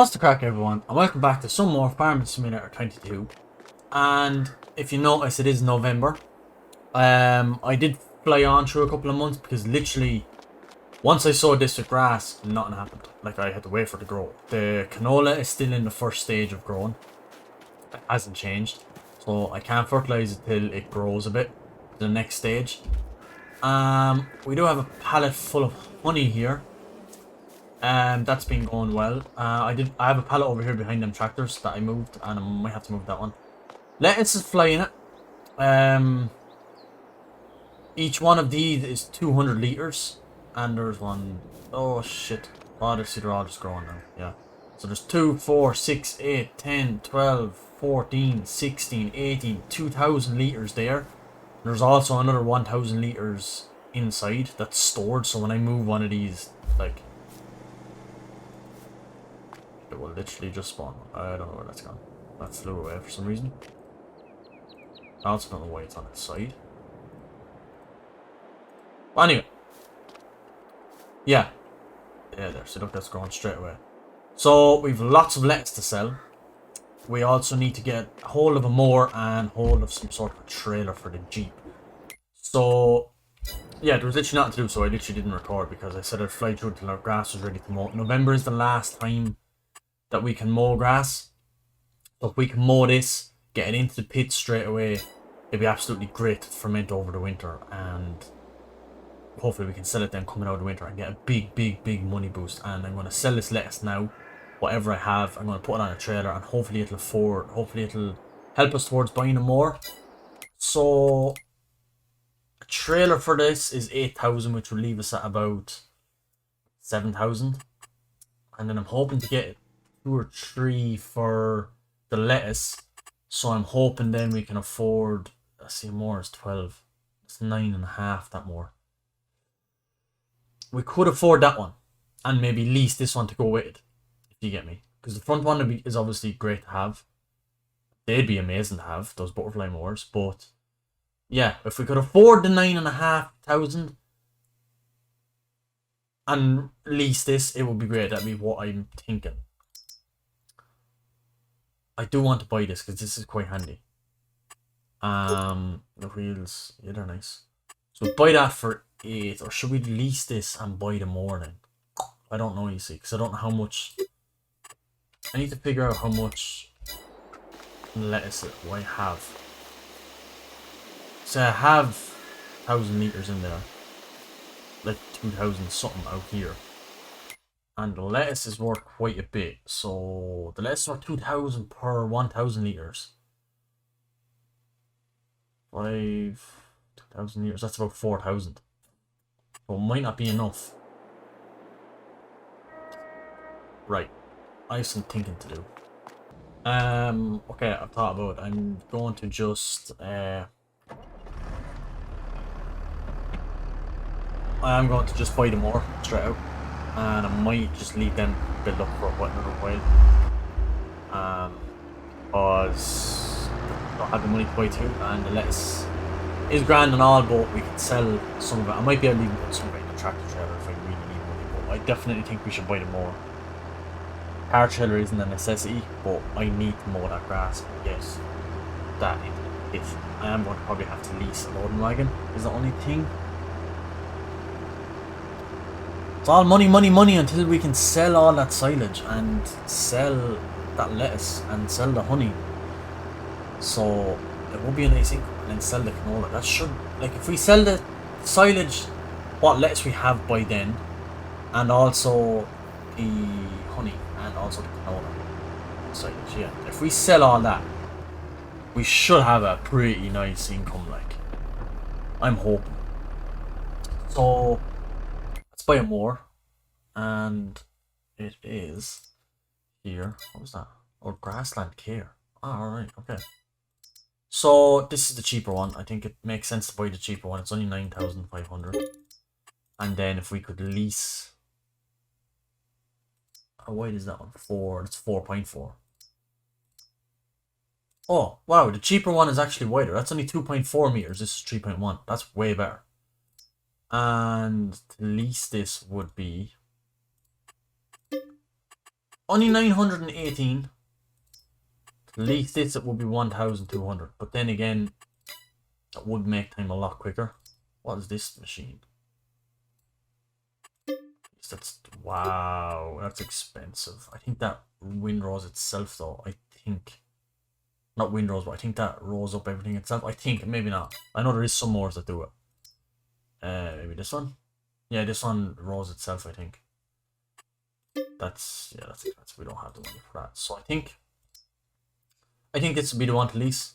What's the crack, everyone, and welcome back to some more Farming Simulator 22. And if you notice, it is November. I did fly on through a couple of months because literally once I sowed this with grass, nothing happened. Like, I had to wait for it to grow. The canola is still in the first stage of growing. It hasn't changed, so I can't fertilize it till it grows a bit to the next stage. We do have a pallet full of honey here. That's been going well. I have a pallet over here behind them tractors that I moved, and I might have to move that one. Lettuce is flying it. Each one of these is 200 liters, and there's one. Oh shit! Oh, they're all just growing now. Yeah. So there's 2, 4, 6, 8, 10, 12, 14, 16, 18, 2,000 liters there. There's also another 1,000 liters inside that's stored. So when I move one of these, like, it will literally just spawn. I don't know where that's gone. That flew away for some reason. I also don't know why it's on its side. But anyway. Yeah. Yeah, there. So look, that's growing straight away. So we've lots of lettuce to sell. We also need to get hold of a mower and hold of some sort of a trailer for the Jeep. So yeah, there was literally nothing to do, so I literally didn't record because I said I'd fly through until our grass was ready to mow. November is the last time that we can mow grass. So if we can mow this, get it into the pit straight away, it'd be absolutely great to ferment over the winter, and hopefully we can sell it then coming out of the winter and get a big money boost. And I'm going to sell this lettuce now. Whatever I have, I'm going to put it on a trailer, and hopefully it'll help us towards buying more. So a trailer for this is 8,000, which will leave us at about 7,000. And then I'm hoping to get 2 or 3 for the lettuce. So I'm hoping then we can afford, let's see, more is 12. It's 9.5, that more. We could afford that one, and maybe lease this one to go with it, if you get me. Because the front one is obviously great to have. They'd be amazing to have, those butterfly mowers. But yeah, if we could afford the 9,500 and lease this, it would be great. That'd be what I'm thinking. I do want to buy this because this is quite handy. The wheels, yeah, they're nice. So buy that for 8, or should we lease this and buy the more then? I don't know, you see, because I don't know how much. I need to figure out how much lettuce I have. So I have 1,000 liters in there, like 2,000 something out here, and the lettuce is worth quite a bit. So the lettuce is worth 2,000 per 1,000 liters. 2,000 liters. That's about 4,000. So it might not be enough. Right. I have some thinking to do. Okay, I've thought about it. I'm going to just I'm going to just buy them more straight out, and I might just leave them build up for another while. Because I don't have the money to buy 2, and the lettuce is grand and all, but we can sell some of it. I might be able to even put some of it in the tractor trailer if I really need money, but I definitely think we should buy them more. Car trailer isn't a necessity, but I need to mow that grass and get that in. If I am going to probably have to lease a loading wagon, is the only thing. It's all money until we can sell all that silage and sell that lettuce and sell the honey. So it will be a nice income, and then sell the canola. That should, like, if we sell the silage, what lettuce we have by then, and also the honey, and also the canola silage, yeah. If we sell all that, we should have a pretty nice income, like. I'm hoping. So let's buy more, and it is here. What was that? Oh, grassland care. Oh, alright, okay. So this is the cheaper one. I think it makes sense to buy the cheaper one. It's only 9,500. And then if we could lease, how wide is that one? 4. It's 4.4. Oh wow, the cheaper one is actually wider. That's only 2.4 meters. This is 3.1. That's way better. And to lease this would be only 918. To lease this, it would be 1,200. But then again, that would make time a lot quicker. What is this machine? That's, wow, that's expensive. I think that windrows itself though, I think, not windrows, but I think that rolls up everything itself. I think, maybe not. I know there is some more that do it. Maybe this one? Yeah, this one rolls itself, I think. That's, yeah, that's expensive. We don't have the money for that. So I think this would be the one to lease.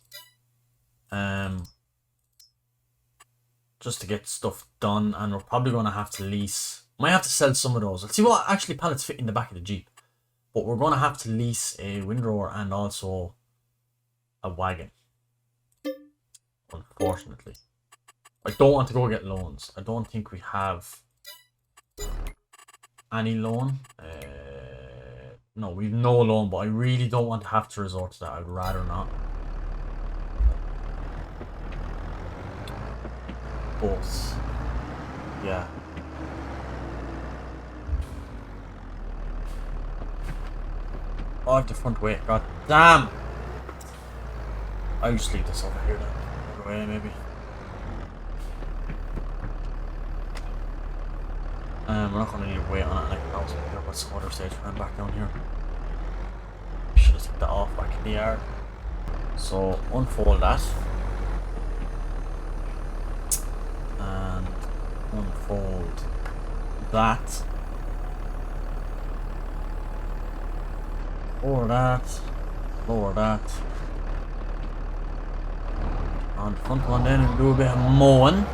Just to get stuff done, and we're probably going to have to lease. Might have to sell some of those. Let's see what actually pallets fit in the back of the Jeep. But we're going to have to lease a windrower and also a wagon. Unfortunately. I don't want to go get loans. I don't think we have any loan. No, we've no loan, but I really don't want to have to resort to that. I'd rather not. But, yeah. Oh, the front way. God damn! I'll just leave this over here then. Other way, maybe. We're not going to need to wait on it. I can also put some other stage run back down here. Should have took that off back in the yard. So, unfold that. And unfold that. Lower that. Lower that. On the front one then and do a bit of mowing.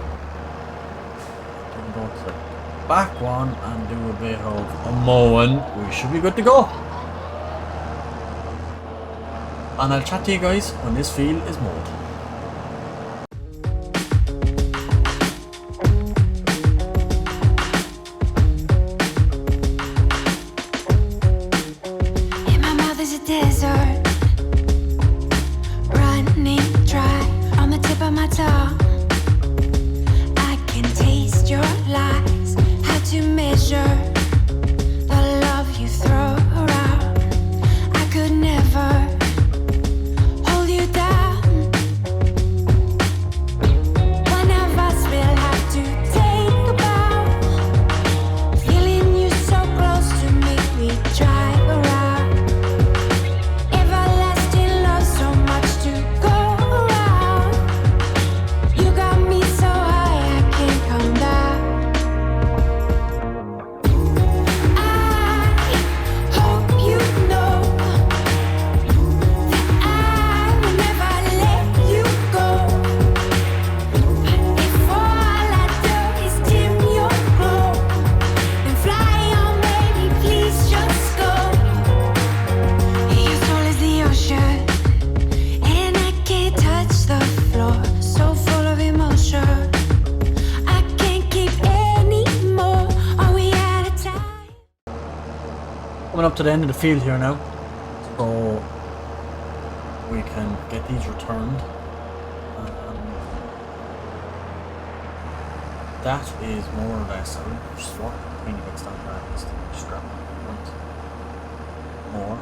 Then go to the back one and do a bit of mowing. We should be good to go. And I'll chat to you guys when this field is mowed. Up to the end of the field here now, so we can get these returned. That is more or less a swap between the bits down there. It's the strap more.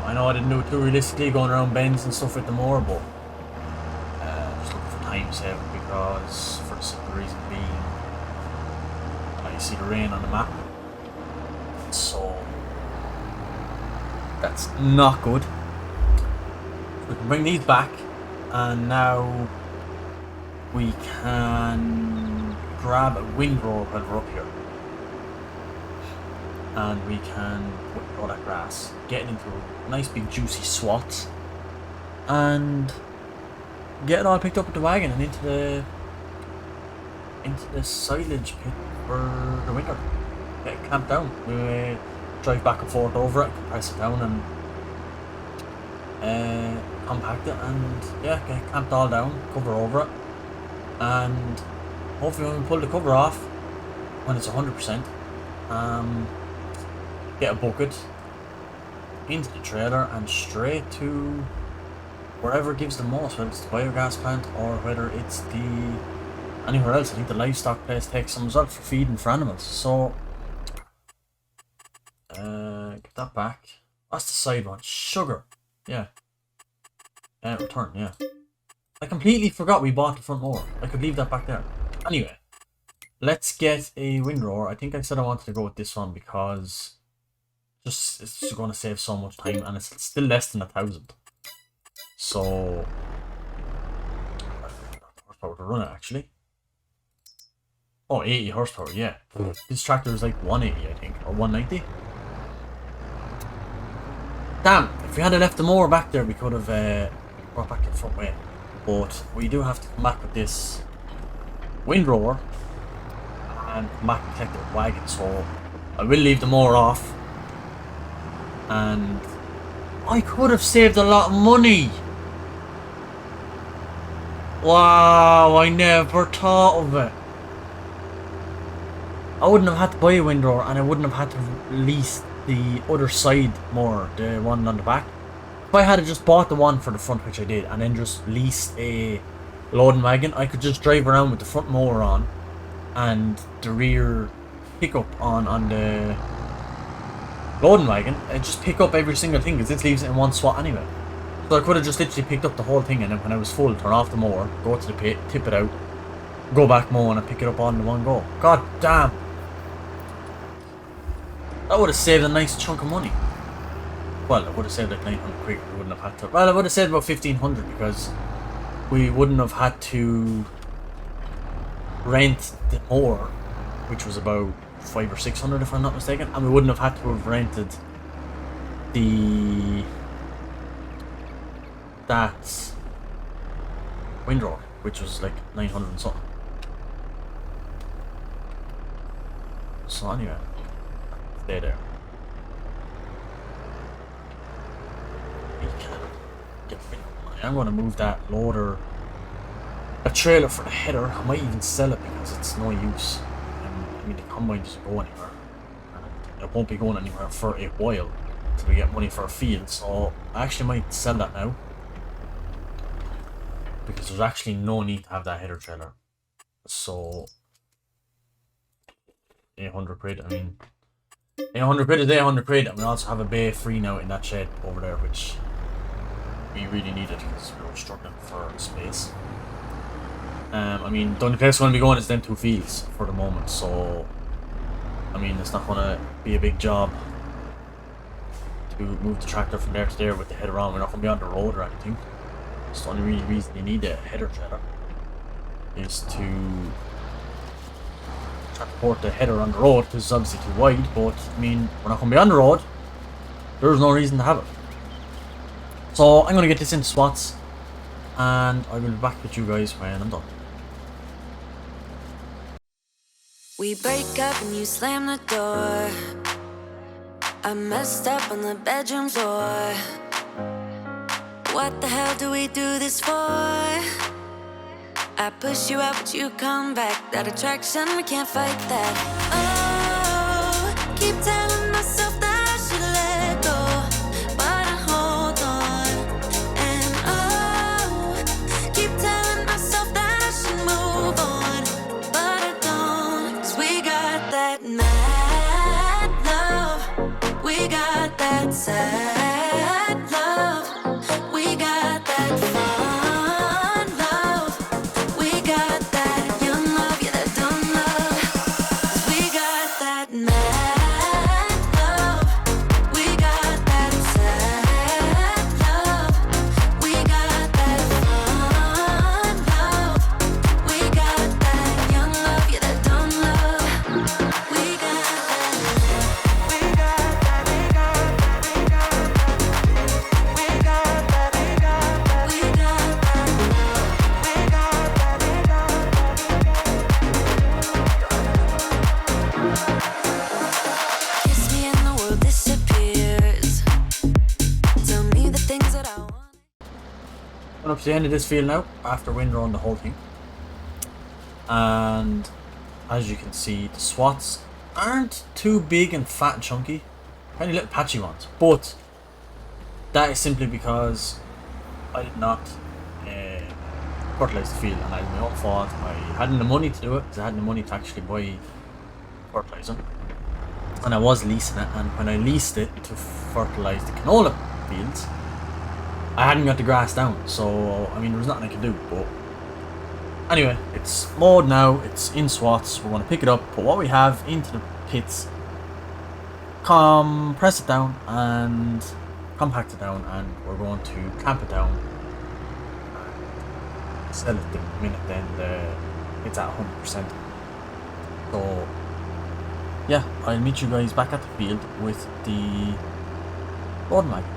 I know I didn't do it too realistically going around bends and stuff with the mower, but just looking for time saving, because for the simple reason being I see the rain on the map. So that's not good. We can bring these back, and now we can grab a windrow when we're up here, and we can put all that grass, get it into a nice big juicy swat, and get it all picked up with the wagon and into the silage pit for the winter. Get it clamped down. We drive back and forth over it, compress it down, and compact it, and yeah, get it clamped all down, cover over it, and hopefully when we pull the cover off, when it's 100%, get a bucket into the trailer and straight to wherever gives the most, whether it's the biogas plant or whether it's the anywhere else. I think the livestock place takes some as well for feeding for animals. So that back. That's the side one. Sugar. Yeah. Return, yeah. I completely forgot we bought the front mower. I could leave that back there. Anyway. Let's get a windrower. I think I said I wanted to go with this one because it's just going to save so much time, and it's still less than 1,000. So horsepower to run it actually. Oh, 80 horsepower, yeah. This tractor is like 180, I think, or 190. Damn, if we had left the mower back there, we could have brought back the front way. But we do have to come back with this windrower and come back and collect the wagon, so I will leave the mower off. And I could have saved a lot of money. Wow, I never thought of it. I wouldn't have had to buy a windrower, and I wouldn't have had to lease the other side more, the one on the back. If I had just bought the one for the front, which I did, and then just leased a loading wagon, I could just drive around with the front mower on and the rear pickup on the loading wagon, and just pick up every single thing, because it leaves it in one spot anyway. So I could have just literally picked up the whole thing, and then when I was full, turn off the mower, go to the pit, tip it out, go back mowing, and pick it up on the one go. God damn! That would have saved a nice chunk of money. Well, it would have saved like 900 quid. We wouldn't have had to. Well, it would have saved about 1,500 because we wouldn't have had to rent the mower, which was about 500 or 600 if I'm not mistaken, and we wouldn't have had to have rented that windrower, which was like 900 and something. So anyway, stay there. I'm going to move that loader, a trailer for the header. I might even sell it because it's no use. I mean, the combine doesn't go anywhere, and it won't be going anywhere for a while until we get money for a field. So I actually might sell that now, because there's actually no need to have that header trailer. So 800 quid. I mean, 800 quid is 800 quid, and we also have a bay free now in that shed over there, which we really needed because we were struggling for space. I mean, the only place we're going to be going is them two fields for the moment, so I mean, it's not going to be a big job to move the tractor from there to there with the header on. We're not going to be on the road or anything. It's the only really reason you need a header trailer is to transport the header on the road, because it's obviously too wide, but I mean, we're not going to be on the road. There's no reason to have it. So I'm going to get this into SWATs, and I will be back with you guys when I'm done. We break up and you slam the door. I messed up on the bedroom floor. What the hell do we do this for? I push you out but you come back. That attraction, we can't fight that. Oh, keep telling myself that I should let go, but I hold on. And oh, keep telling myself that I should move on, but I don't. 'Cause we got that mad love, we got that sad love, we got that fun love, we got that young love, yeah, that dumb love. 'Cause we got that mad love, we got that sad love, we got that fun love, we got that young love, yeah, that dumb love. We got that, we got that, we got that, we got that, we got that, we got that, we got that, we got that, we got that. Kiss me and the world disappears. Tell me the things that I want. Coming up to the end of this field now, after windrowing the whole thing. And as you can see, the SWATs aren't too big and fat and chunky. Tiny little patchy ones. But that is simply because I did not fertilize the field, and I had my own fault. I hadn't the money to do it, because I hadn't the money to actually buy fertilizer. and I was leasing it, and when I leased it to fertilise the canola fields, I hadn't got the grass down, so I mean there was nothing I could do. But anyway, it's mowed now, it's in swaths. We're going to pick it up, put what we have into the pits, compress it down and compact it down, and we're going to clamp it down and sell it the minute then it's at 100%. So yeah, I'll meet you guys back at the field with the loading wagon.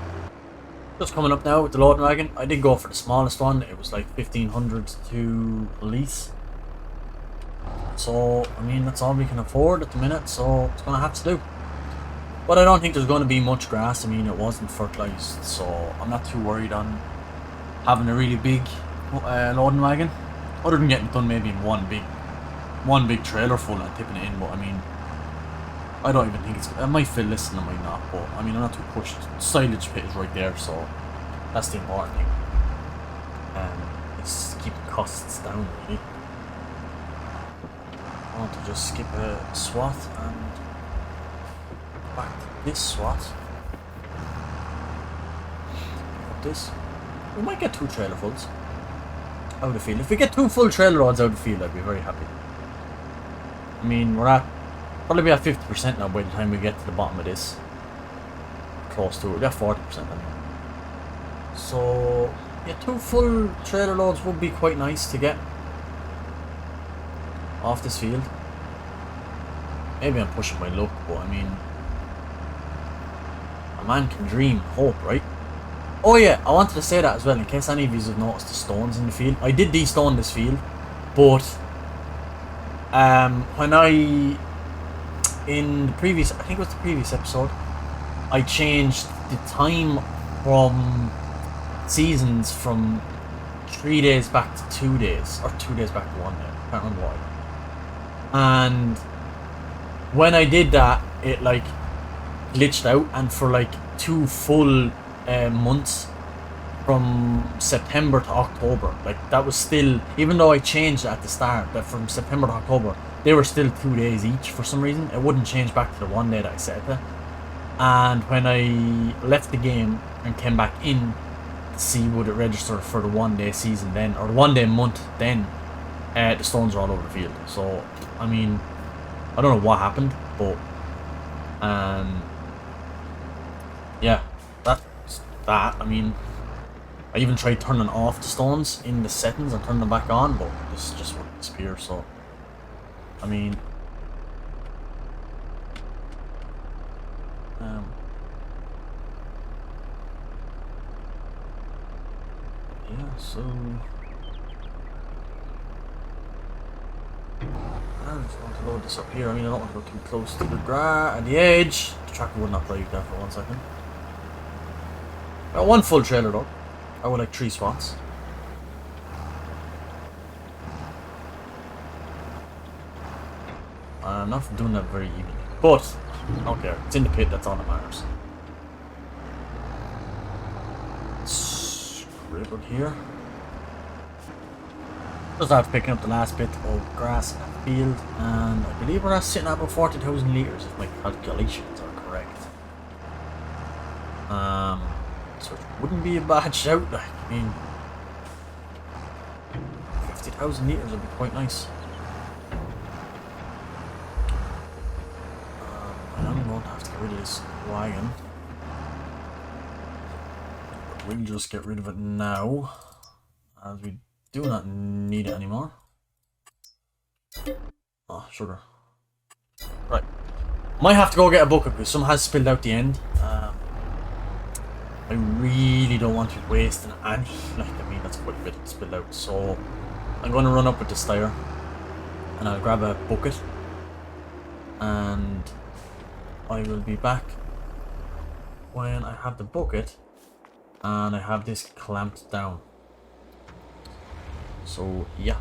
Just coming up now with the loading wagon. I did go for the smallest one. It was like 1500 to lease. So I mean that's all we can afford at the minute, so it's gonna have to do. But I don't think there's going to be much grass. I mean, it wasn't fertilized, so I'm not too worried on having a really big loading wagon. Other than getting it done maybe in one big trailer full and tipping it in. But I mean, I don't even think it's. I might fill this and I might not. But I mean, I'm not too pushed. The silage pit is right there, so that's the important thing. It's keeping costs down really. I want to just skip a swath and back to this swath. This. We might get 2 trailer fulls out of the field. If we get 2 full trailer rods out of the field, I'd be very happy. I mean, we're at probably be at 50% now by the time we get to the bottom of this. Close to it. We're at 40% anyway. So yeah, 2 full trailer loads would be quite nice to get off this field. Maybe I'm pushing my luck, but I mean, a man can dream, hope, right? Oh yeah, I wanted to say that as well, in case any of you have noticed the stones in the field. I did de-stone this field, but when in the previous, I think it was the previous episode, I changed the time from seasons from 3 days back to 2 days, or 2 days back to 1 day. I can't remember why. And when I did that, it like glitched out, and for like 2 full months from September to October, like that was still, even though I changed it at the start, that from September to October they were still 2 days each. For some reason it wouldn't change back to the 1 day that I set it to. And when I left the game and came back in to see would it register for the 1 day season then, or the 1 day month then, the stones are all over the field. So I mean, I don't know what happened, but yeah, that's that. I mean, I even tried turning off the stones in the settings and turning them back on, but this just wouldn't disappear. So I mean, yeah, so I just want to load this up here. I mean, I don't want to go too close to the edge. The tracker would not break there for 1 second. Got 1 full trailer though. I would like 3 spots. I'm not doing that very evenly, but I don't care. It's in the pit, that's all that matters. Scribbled here. Just after picking up the last bit of grass in the field, and I believe we're sitting at about 40,000 litres if my calculations are correct. So it wouldn't be a bad shout. Like, I mean, 50,000 litres would be quite nice. I'm going to have to get rid of this wagon. But we'll just get rid of it now, as we do not need it anymore. Oh, sugar. Right. Might have to go get a bucket because some has spilled out the end. I really don't want to be wasting any. Like, I mean, that's quite a bit spilled out. So I'm going to run up with the styre and I'll grab a bucket and I will be back when I have the bucket and I have this clamped down. So yeah.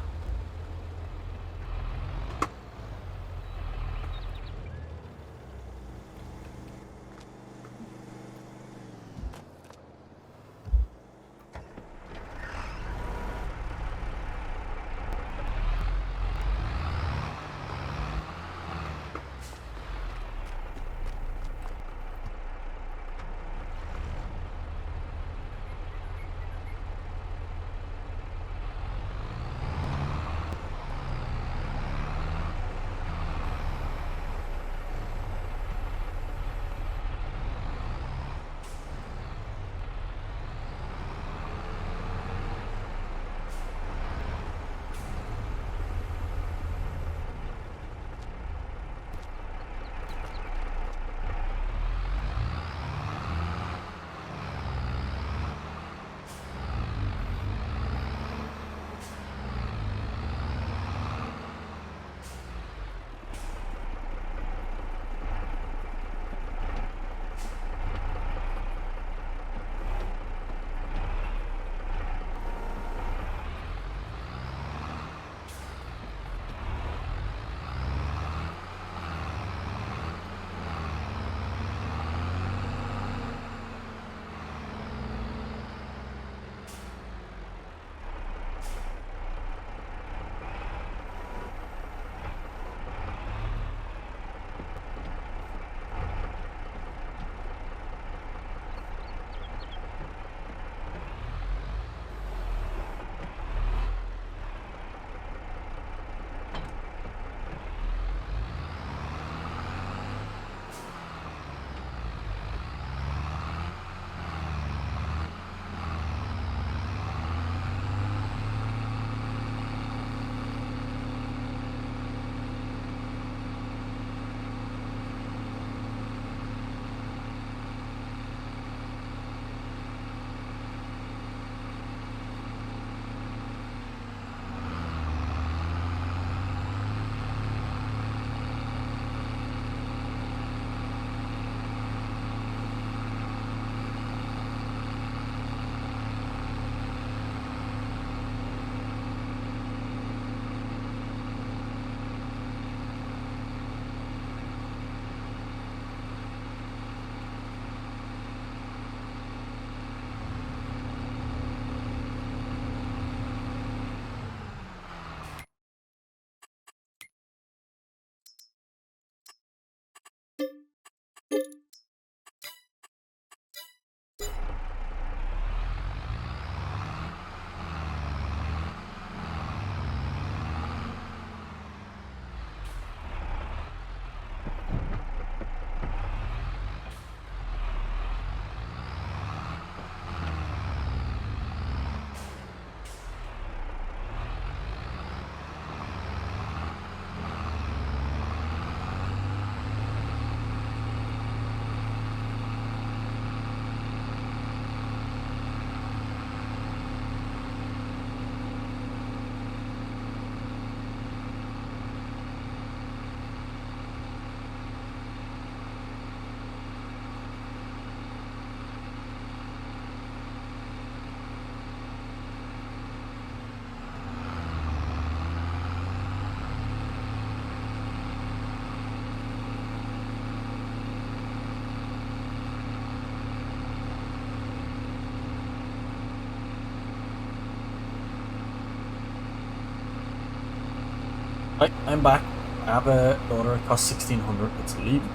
Hi, I'm back. I have a loader. It costs 1600. It's leaving.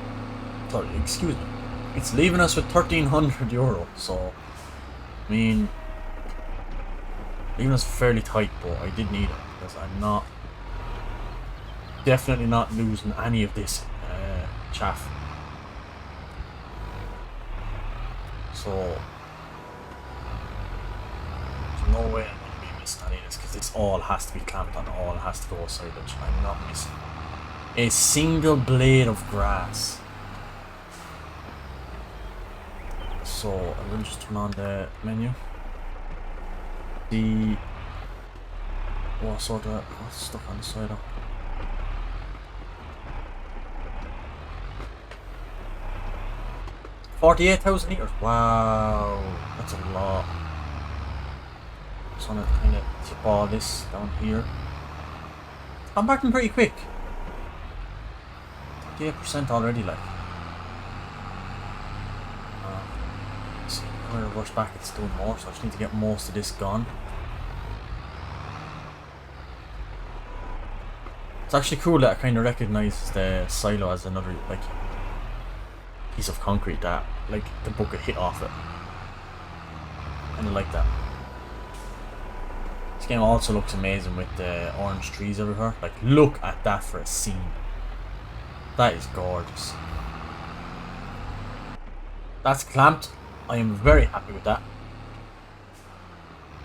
Sorry, excuse me. It's leaving us with 1300 euro. So, I mean, leaving us fairly tight, but I did need it because I'm not, definitely not losing any of this chaff. So, there's no way I'm going to be missing any of this because this all has to be clamped on, all has to go silage. I'm not missing a single blade of grass. So I will just turn on the menu. The what's stuff on the side of 48,000 liters. Wow, that's a lot. Just want to kind of tip all this down here. I'm back in pretty quick. 38% already, like. See, I'm going to rush back, it's doing more, so I just need to get most of this gone. It's actually cool that I kind of recognize the silo as another, like, piece of concrete that, like, the bucket hit off it. And I like that. This game also looks amazing with the orange trees everywhere. Like, look at that for a scene. That is gorgeous. That's clamped. I am very happy with that.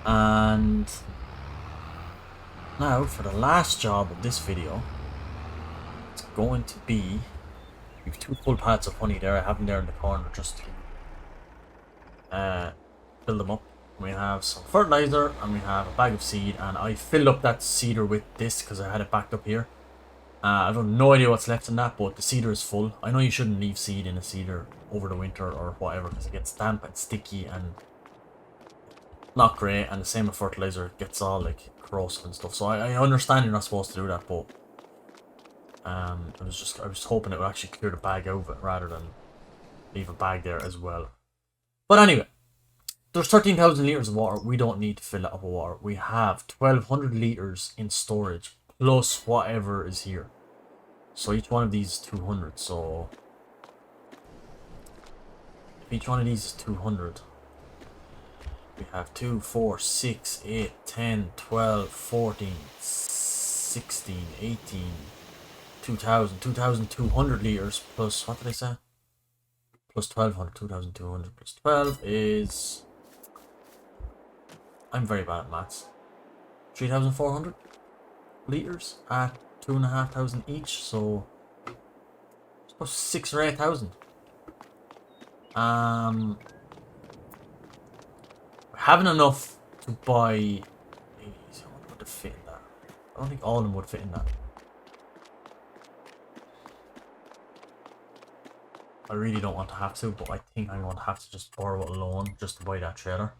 And now for the last job of this video, it's going to be, we have 2 full pads of honey there. I have them there in the corner just to fill them up. We have some fertilizer and we have a bag of seed, and I filled up that seeder with this because I had it backed up here. I have no idea what's left in that, but the seeder is full. I know you shouldn't leave seed in a seeder over the winter or whatever because it gets damp and sticky and not great, and the same with fertilizer, it gets all like corrosive and stuff. So I understand you're not supposed to do that, but I was hoping it would actually clear the bag out of it rather than leave a bag there as well. But anyway, there's 13,000 liters of water. We don't need to fill it up with water. We have 1,200 liters in storage plus whatever is here. So each one of these is 200. So if each one of these is 200, we have 2, 4, 6, 8, 10, 12, 14, 16, 18, 2,000, 2,200 liters plus, what did I say? Plus 1,200, 2,200 plus 12 is, I'm very bad at maths, 3,400 liters at 2,500 each, so it's about 6,000 or 8,000. Having enough to buy these, I wonder what to fit in that. I don't think all of them would fit in that. I really don't want to have to, but I think I'm going to have to just borrow a loan just to buy that trailer.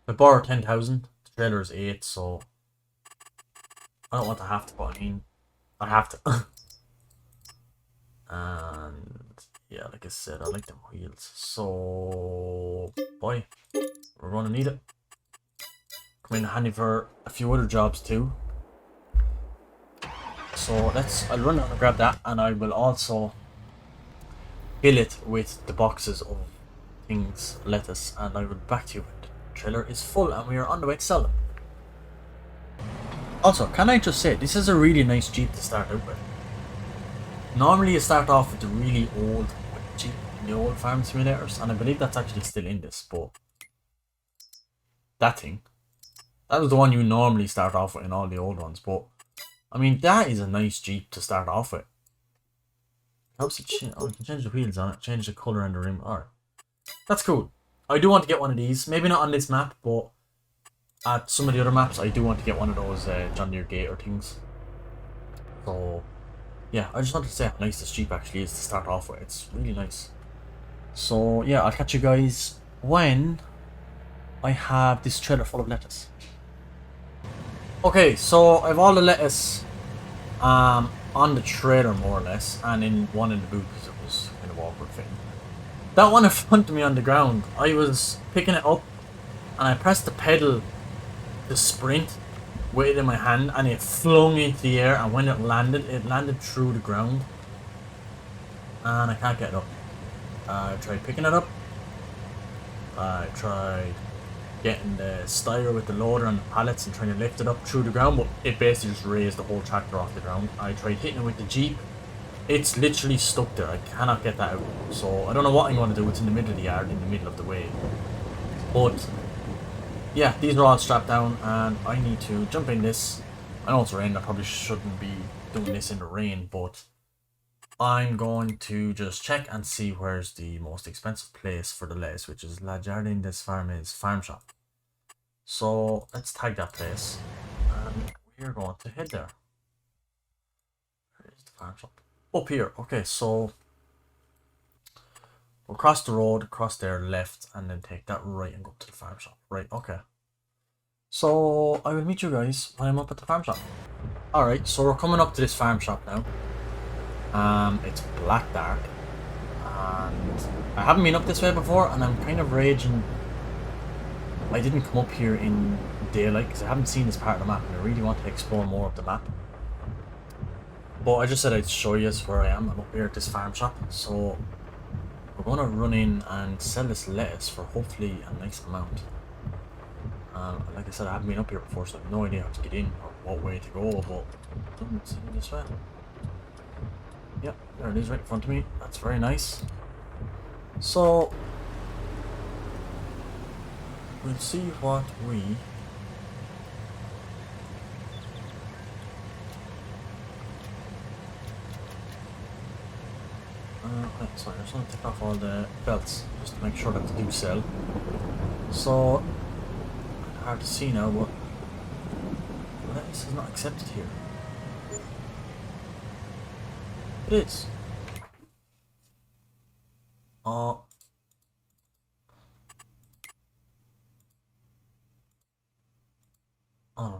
If I borrow 10,000, the trailer is 8, so I don't want to have to, but I mean, I have to. And yeah, like I said, I like them wheels. So, boy, we're going to need it. Come in handy for a few other jobs too. So I'll run out and grab that, and I will also fill it with the boxes of things, lettuce, and I will be back to you when the trailer is full and we are on the way to sell them. Also, can I just say, this is a really nice Jeep to start out with. Normally you start off with the really old Jeep in the old farm simulators, and I believe that's actually still in this, but that was the one you normally start off with in all the old ones. But I mean, that is a nice Jeep to start off with. Helps you change, you can change the wheels on it, change the colour and the rim. Alright, that's cool. I do want to get one of these, maybe not on this map, but at some of the other maps I do want to get one of those John Deere Gator things. So yeah, I just wanted to say how nice this Jeep actually is to start off with. It's really nice. So yeah, I'll catch you guys when I have this trailer full of lettuce. Okay, so I have all the lettuce on the trailer more or less, and in one in the boot because it was kind of awkward fitting. That one in front of me on the ground, I was picking it up and I pressed the pedal to sprint, with it in my hand, and it flung into the air, and when it landed through the ground, and I can't get it up. I tried picking it up. I tried getting the styre with the loader and the pallets and trying to lift it up through the ground, but it basically just raised the whole tractor off the ground. I tried hitting it with the Jeep. It's literally stuck there. I cannot get that out. So I don't know what I'm going to do. It's in the middle of the yard, in the middle of the way. But yeah, these are all strapped down, and I need to jump in this. I know it's rain. I probably shouldn't be doing this in the rain, but I'm going to just check and see where's the most expensive place for the lettuce, which is La Jardin des Farmes Farm Shop. So let's tag that place, and we're going to head there. Where's the farm shop? Up here. Okay, so we'll cross the road, cross there left, and then take that right and go up to the farm shop. Right, okay. So I will meet you guys when I'm up at the farm shop. Alright, so we're coming up to this farm shop now. It's black dark, and I haven't been up this way before, and I'm kind of raging. I didn't come up here in daylight because I haven't seen this part of the map, and I really want to explore more of the map. But I just said I'd show you where I am. I'm up here at this farm shop, so we're going to run in and sell this lettuce for hopefully a nice amount. Like I said, I haven't been up here before, so I have no idea how to get in or what way to go, but it's in this way. Yep, there it is right in front of me. That's very nice. So we'll see what we sorry, I just want to take off all the belts just to make sure that they do sell. So hard to see now, but this is not accepted here. It is. Oh,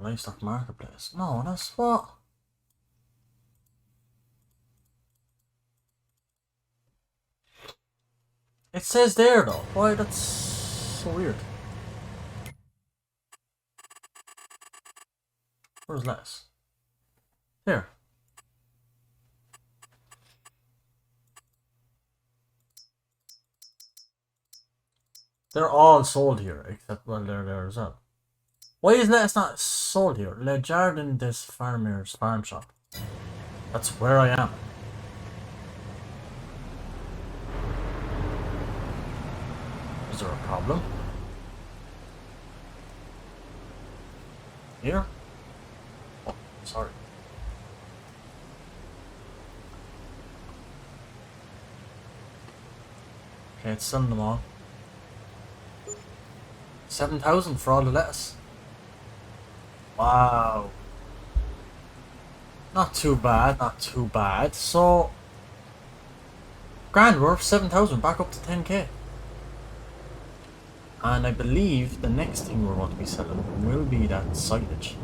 livestock marketplace. No, that's what. It says there though. Why? That's so weird. Where's less? Here. They're all sold here, except, well, they're there as well. Why is lettuce not sold here? Le Jardin des Farmers Farm Shop. That's where I am. Is there a problem? Here? Oh, sorry. Okay, it's selling them all. 7,000 for all the lettuce. Wow. Not too bad, not too bad. So, grand, we're 7,000, back up to 10k. And I believe the next thing we're going to be selling will be that silage.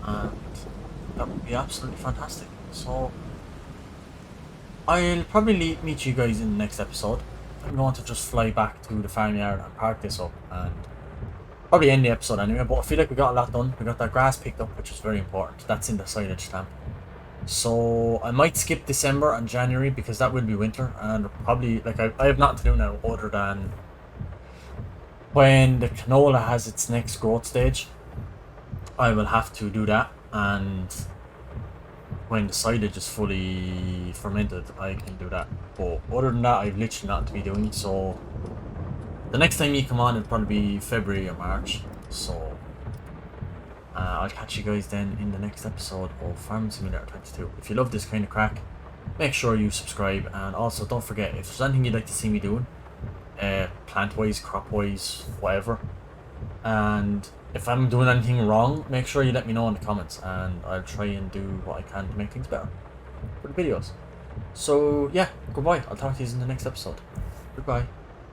And that would be absolutely fantastic. So, I'll probably meet you guys in the next episode. I'm going to just fly back to the farmyard and park this up and probably end the episode anyway, but I feel like we got a lot done. We got that grass picked up, which is very important. That's in the silage stamp. So I might skip December and January because that will be winter, and probably, like, I have nothing to do now other than when the canola has its next growth stage, I will have to do that, and when the silage is fully fermented, I can do that. But other than that, I've literally nothing to be doing. So the next time you come on, it'll probably be February or March. So I'll catch you guys then in the next episode of Farming Simulator 22. If you love this kind of crack, make sure you subscribe, and also don't forget, if there's anything you'd like to see me doing, plant-wise, crop-wise, whatever, and if I'm doing anything wrong, make sure you let me know in the comments, and I'll try and do what I can to make things better for the videos. So yeah, goodbye. I'll talk to you in the next episode. Goodbye.